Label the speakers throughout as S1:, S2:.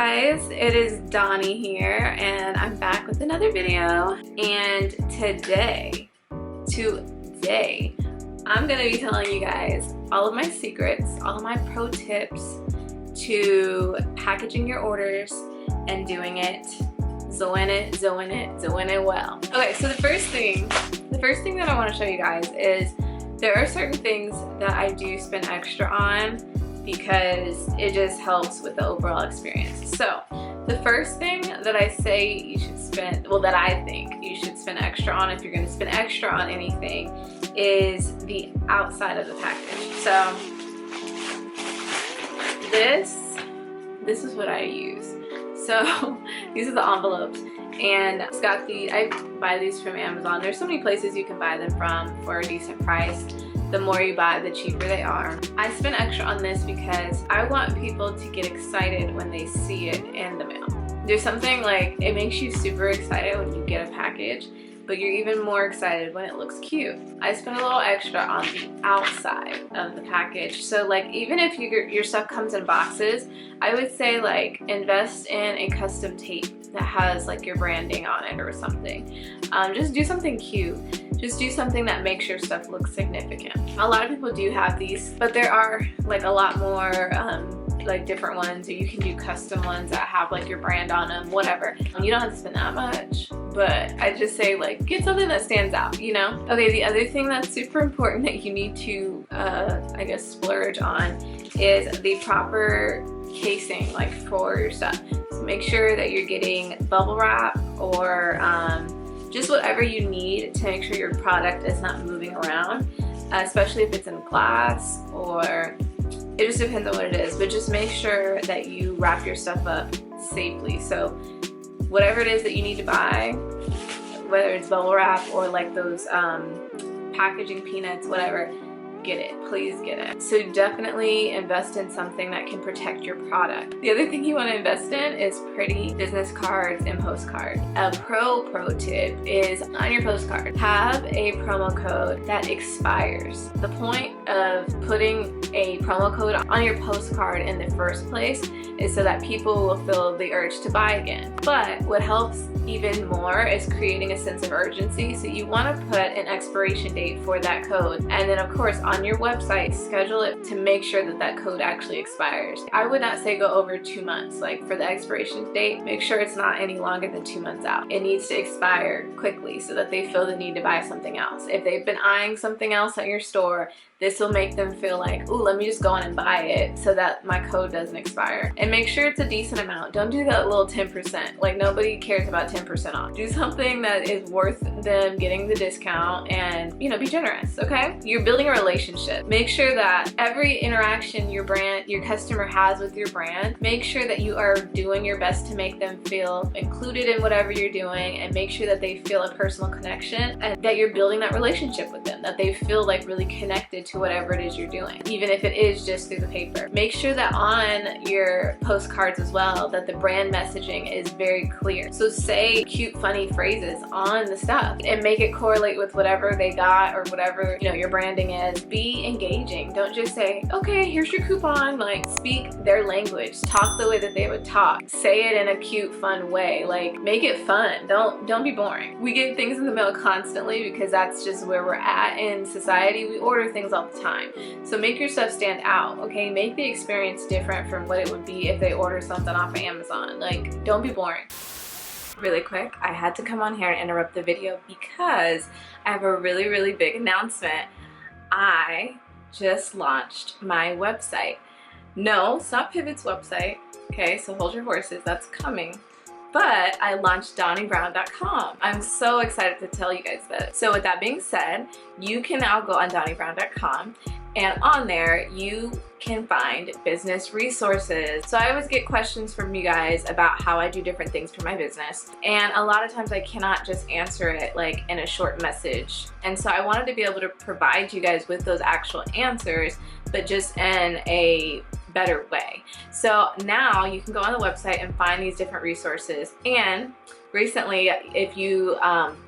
S1: guys, it is Doni here and I'm back with another video. And today I'm gonna be telling you guys all of my secrets, all of my pro tips to packaging your orders and doing it well. Okay, so the first thing that I want to show you guys is there are certain things that I do spend extra on because it just helps with the overall experience. So the first thing that I say you should spend, well, that I think you should spend extra on if you're going to spend extra on anything, is the outside of the package. So this is what I use. So these are the envelopes, and it's got the, I buy these from Amazon. There's so many places you can buy them from for a decent price. The more you buy, the cheaper they are. I spend extra on this because I want people to get excited when they see it in the mail. There's something like, it makes you super excited when you get a package, but you're even more excited when it looks cute. I spend a little extra on the outside of the package. So like, even if your stuff comes in boxes, I would say like invest in a custom tape that has like your branding on it or something. Just do something cute. Just do something that makes your stuff look significant. A lot of people do have these, but there are like a lot more like different ones, or you can do custom ones that have like your brand on them, whatever. You don't have to spend that much, but I just say like get something that stands out, you know? Okay, the other thing that's super important that you need to I guess splurge on is the proper casing, like for your stuff. So make sure that you're getting bubble wrap or just whatever you need to make sure your product is not moving around, especially if it's in glass, or it just depends on what it is, but just make sure that you wrap your stuff up safely. So whatever it is that you need to buy, whether it's bubble wrap or like those packaging peanuts, whatever, get it, please get it. So definitely invest in something that can protect your product. The other thing you want to invest in is pretty business cards and postcards. A pro tip is on your postcard, have a promo code that expires. The point of putting a promo code on your postcard in the first place is so that people will feel the urge to buy again. But what helps even more is creating a sense of urgency. So you want to put an expiration date for that code, and then of course on your website schedule it to make sure that that code actually expires. I would not say go over 2 months. Like for the expiration date, make sure it's not any longer than 2 months out. It needs to expire quickly so that they feel the need to buy something else. If they've been eyeing something else at your store, this will make them feel like, ooh, let me just go in and buy it so that my code doesn't expire. And make sure it's a decent amount. Don't do that little 10%. Like nobody cares about 10% off. Do something that is worth them getting the discount, and you know, be generous, okay? You're building a relationship. Make sure that every interaction your customer has with your brand, make sure that you are doing your best to make them feel included in whatever you're doing, and make sure that they feel a personal connection and that you're building that relationship with them, that they feel like really connected to whatever it is you're doing, even if it is just through the paper. Make sure that on your postcards as well, that the brand messaging is very clear. So say cute, funny phrases on the stuff and make it correlate with whatever they got or whatever, you know, your branding is. Be engaging. Don't just say, okay, here's your coupon. Like, speak their language. Talk the way that they would talk. Say it in a cute, fun way. Like, make it fun. Don't be boring. We get things in the mail constantly because that's just where we're at in society. We order things all the time. So make your stuff stand out, okay? Make the experience different from what it would be if they order something off of Amazon. Like, don't be boring. Really quick, I had to come on here and interrupt the video because I have a really big announcement. I just launched my website. No, it's not Pivot's website, okay? So hold your horses, that's coming. But I launched DoniBrown.com. I'm so excited to tell you guys that. So with that being said, you can now go on DoniBrown.com, and on there you can find business resources. So I always get questions from you guys about how I do different things for my business, and a lot of times I cannot just answer it like in a short message. And so I wanted to be able to provide you guys with those actual answers, but just in a better way. So now you can go on the website and find these different resources. And recently, if you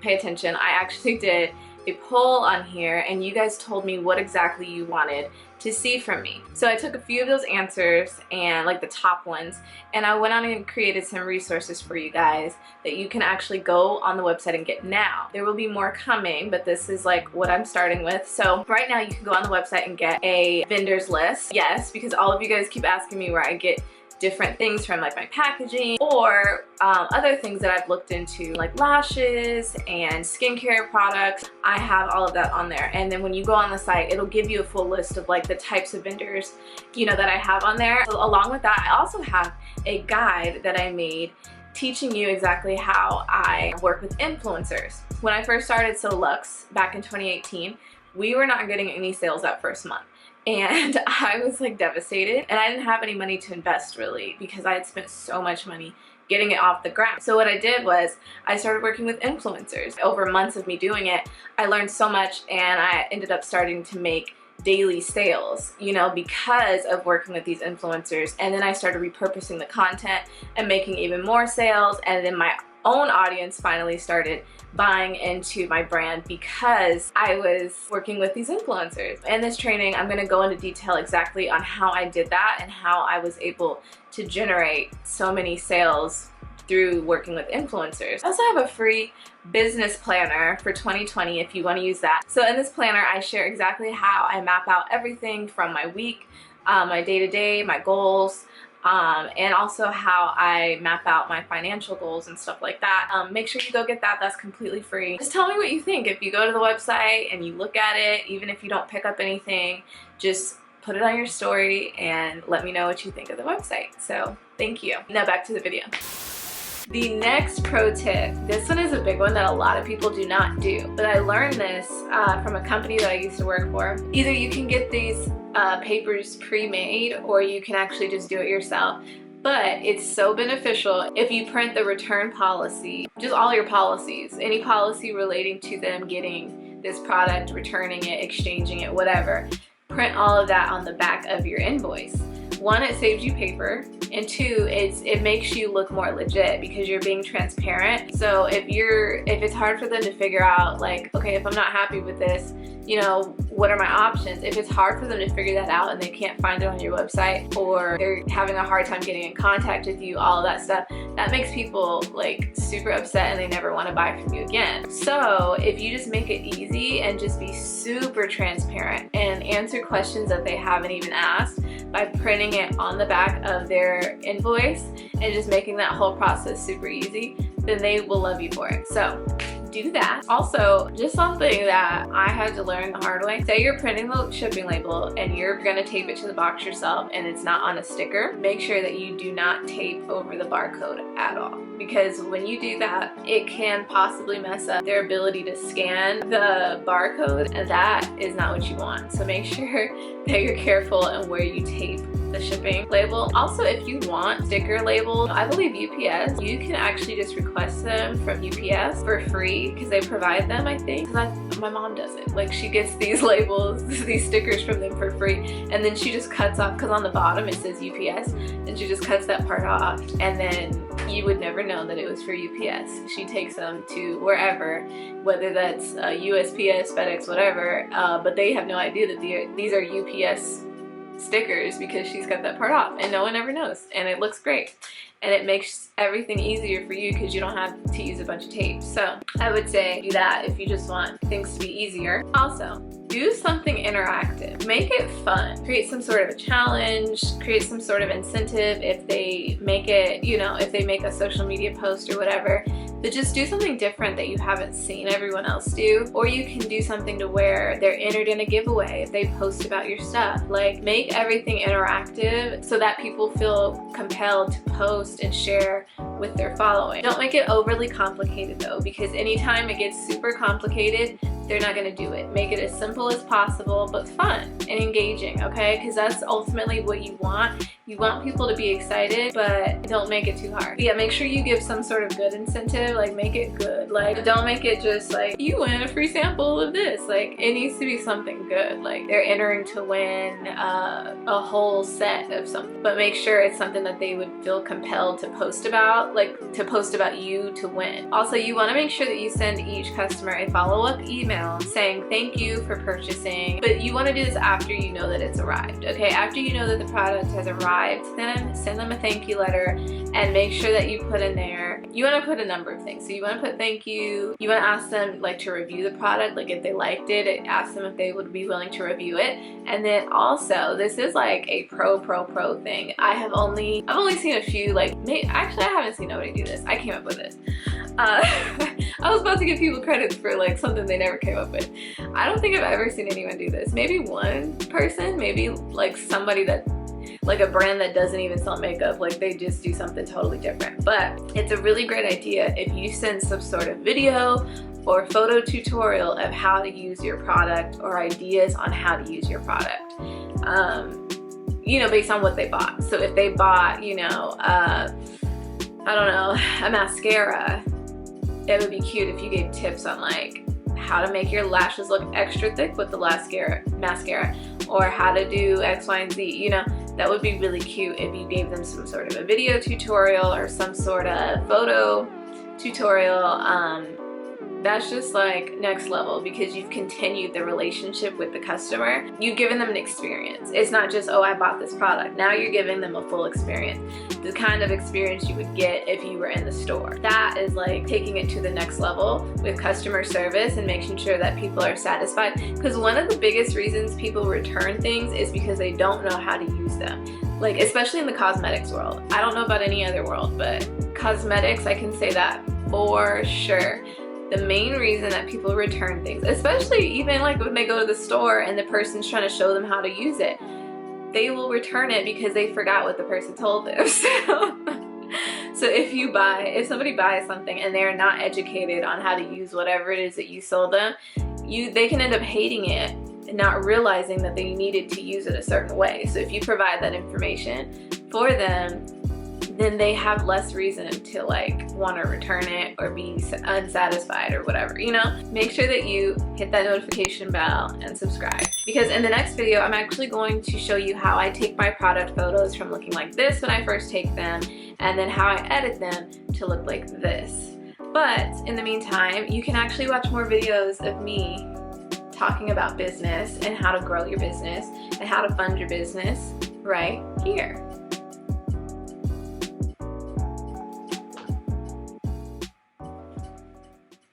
S1: pay attention, I actually did a poll on here and you guys told me what exactly you wanted to see from me. So I took a few of those answers and like the top ones, and I went on and created some resources for you guys that you can actually go on the website and get now. There will be more coming, but this is like what I'm starting with. So right now you can go on the website and get a vendors list. Yes, because all of you guys keep asking me where I get different things from, like my packaging or other things that I've looked into, like lashes and skincare products. I have all of that on there, and then when you go on the site, it'll give you a full list of like the types of vendors, you know, that I have on there. So along with that, I also have a guide that I made teaching you exactly how I work with influencers. When I first started So Luxe back in 2018, we were not getting any sales that first month. And I was like devastated, and I didn't have any money to invest really because I had spent so much money getting it off the ground. So what I did was I started working with influencers. Over months of me doing it, I learned so much, and I ended up starting to make daily sales, you know, because of working with these influencers. And then I started repurposing the content and making even more sales, and then my own audience finally started buying into my brand because I was working with these influencers. In this training, I'm going to go into detail exactly on how I did that and how I was able to generate so many sales through working with influencers. I also have a free business planner for 2020 if you want to use that. So in this planner, I share exactly how I map out everything from my week, my day-to-day, my goals, and also how I map out my financial goals and stuff like that. Make sure you go get that. That's completely free. Just tell me what you think. If you go to the website and you look at it, even if you don't pick up anything, just put it on your story and let me know what you think of the website. So thank you. Now back to the video. The next pro tip, this one is a big one that a lot of people do not do, but I learned this from a company that I used to work for. Either you can get these papers pre-made, or you can actually just do it yourself. But it's so beneficial if you print the return policy, just all your policies, any policy relating to them getting this product, returning it, exchanging it, whatever. Print all of that on the back of your invoice. One, it saves you paper, and two, it makes you look more legit because you're being transparent. So if it's hard for them to figure out, like, okay, if I'm not happy with this, you know, what are my options? If it's hard for them to figure that out and they can't find it on your website, or they're having a hard time getting in contact with you, all of that stuff, that makes people like super upset and they never want to buy from you again. So if you just make it easy and just be super transparent and answer questions that they haven't even asked by printing it on the back of their invoice and just making that whole process super easy, then they will love you for it. So do that. Also, just something that I had to learn the hard way. Say you're printing the shipping label and you're gonna tape it to the box yourself and it's not on a sticker, make sure that you do not tape over the barcode at all. Because when you do that, it can possibly mess up their ability to scan the barcode, and that is not what you want. So make sure that you're careful in where you tape the shipping label. Also, if you want sticker labels, I believe UPS, you can actually just request them from UPS for free because they provide them, I think. My mom does it. Like, she gets these labels, these stickers from them for free, and then she just cuts off, because on the bottom it says UPS, and she just cuts that part off, and then you would never know that it was for UPS. She takes them to wherever, whether that's USPS, FedEx, whatever, but they have no idea that these are UPS stickers because she's cut that part off, and no one ever knows, and it looks great, and it makes everything easier for you because you don't have to use a bunch of tape. So I would say do that if you just want things to be easier. Also, do something interactive. Make it fun. Create some sort of a challenge, create some sort of incentive if they make it, you know, if they make a social media post or whatever. But just do something different that you haven't seen everyone else do. Or you can do something to where they're entered in a giveaway if they post about your stuff. Like, make everything interactive so that people feel compelled to post and share with their following. Don't make it overly complicated though, because anytime it gets super complicated, they're not going to do it. Make it as simple as possible, but fun and engaging, okay? Because that's ultimately what you want. You want people to be excited, but don't make it too hard. But yeah, make sure you give some sort of good incentive, like make it good. Like, don't make it just like, you win a free sample of this. Like, it needs to be something good. Like, they're entering to win a whole set of something, but make sure it's something that they would feel compelled to post about, like to post about you to win. Also, you want to make sure that you send each customer a follow-up email email saying thank you for purchasing, but you want to do this after you know that it's arrived, okay? After you know that the product has arrived, then send them a thank you letter and make sure that you put in there, you want to put a number of things. So you want to put thank you, you want to ask them like to review the product, like if they liked it, ask them if they would be willing to review it. And then also, this is like a pro thing. I've only seen a few, like, actually I haven't seen nobody do this. I came up with this. I was about to give people credit for like something they never came up with. I don't think I've ever seen anyone do this. Maybe one person, maybe like somebody that, like a brand that doesn't even sell makeup, like they just do something totally different. But it's a really great idea if you send some sort of video or photo tutorial of how to use your product or ideas on how to use your product, you know, based on what they bought. So if they bought, you know, I don't know, a mascara, it would be cute if you gave tips on like how to make your lashes look extra thick with the mascara, or how to do X, Y, and Z. You know, that would be really cute if you gave them some sort of a video tutorial or some sort of photo tutorial. That's just like next level, because you've continued the relationship with the customer. You've given them an experience. It's not just, oh, I bought this product. Now you're giving them a full experience. The kind of experience you would get if you were in the store. That is like taking it to the next level with customer service and making sure that people are satisfied. Because one of the biggest reasons people return things is because they don't know how to use them. Like, especially in the cosmetics world. I don't know about any other world, but cosmetics, I can say that for sure. The main reason that people return things, especially even like when they go to the store and the person's trying to show them how to use it, they will return it because they forgot what the person told them. So if somebody buys something and they're not educated on how to use whatever it is that you sold them, they can end up hating it and not realizing that they needed to use it a certain way. So if you provide that information for them, then they have less reason to like want to return it or be unsatisfied or whatever, you know? Make sure that you hit that notification bell and subscribe, because in the next video I'm actually going to show you how I take my product photos from looking like this when I first take them, and then how I edit them to look like this. But in the meantime, you can actually watch more videos of me talking about business and how to grow your business and how to fund your business right here.